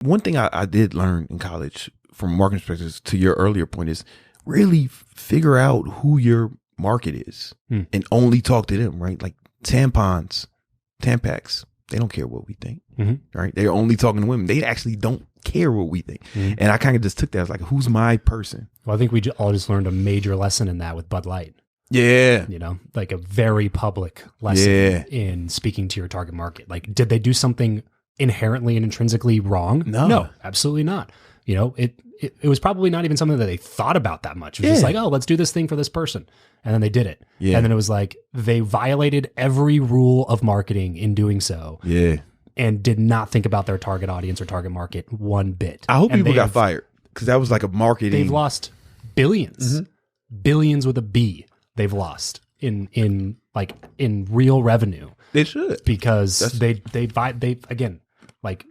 one thing I did learn in college from marketing perspectives, to your earlier point, is really figure out who your market is and only talk to them, right? Like Tampax, they don't care what we think, right? They're only talking to women. They actually don't care what we think. And I kind of just took that as like, who's my person? Well, I think we all just learned a major lesson in that with Bud Light. Yeah. You know, like a very public lesson in speaking to your target market. Like, did they do something inherently and intrinsically wrong? No, absolutely not. You know, it was probably not even something that they thought about that much. It was just like, oh, let's do this thing for this person. And then they did it. Yeah. And then it was like, they violated every rule of marketing in doing so. Yeah. And did not think about their target audience or target market one bit. I hope people got fired, because that was like a marketing. They've lost billions, billions with a B. They've lost in real revenue. They should, because they again, like,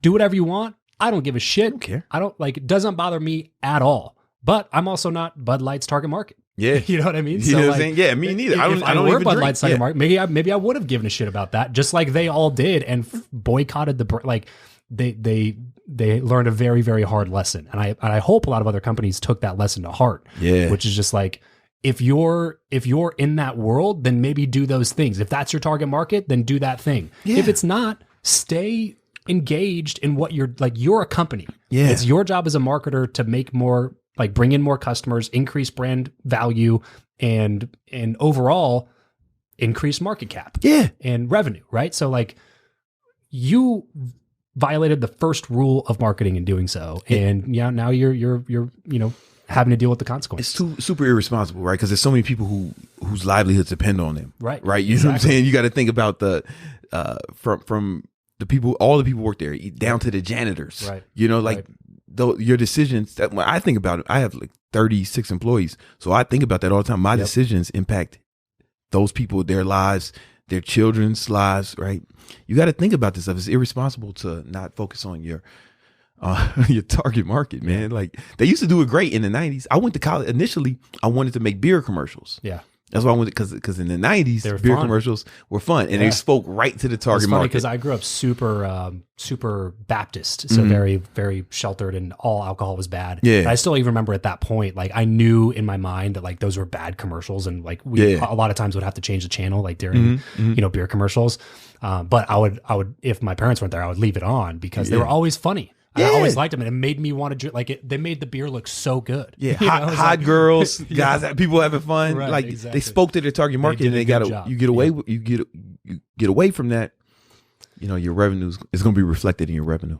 do whatever you want. I don't give a shit. I don't care. I don't, like, it doesn't bother me at all. But I'm also not Bud Light's target market. Yeah. You know what I mean? You know what I'm saying? Yeah, me neither. I don't even Bud Light's target market. Maybe I would have given a shit about that, just like they all did, and boycotted they learned a very, very hard lesson. And I hope a lot of other companies took that lesson to heart. Yeah. Which is just like, if you're in that world, then maybe do those things. If that's your target market, then do that thing. Yeah. If it's not, stay engaged in what you're a company. Yeah. It's your job as a marketer to make more, like, bring in more customers, increase brand value, and overall increase market cap. Yeah. And revenue, right? So, like, you violated the first rule of marketing in doing so. And now you're having to deal with the consequences. It's super irresponsible, right? Because there's so many people whose livelihoods depend on them. Right. Right. You know what I'm saying? You got to think about the from the people, all the people who work there, down to the janitors. Right. You know, like, your decisions, that when I think about it, I have like 36 employees. So I think about that all the time. My decisions impact those people, their lives, their children's lives, right? You got to think about this stuff. It's irresponsible to not focus on your target market, man. Like, they used to do it great in the 90s. I went to college. Initially, I wanted to make beer commercials. Yeah. That's why I wanted, because in the 90s, beer commercials were fun, and they spoke right to the target market. Because I grew up super Baptist, so very, very sheltered, and all alcohol was bad. Yeah. And I still even remember at that point, like, I knew in my mind that, like, those were bad commercials, and, like, we a lot of times would have to change the channel, like, during beer commercials. But I would, if my parents weren't there, I would leave it on, because they were always funny. I always liked them, and it made me want to drink. Like, they made the beer look so good. Yeah, hot girls, guys, people having fun. Right, like, they spoke to their target market, and they you get away from that. You know, your revenues is going to be reflected in your revenue.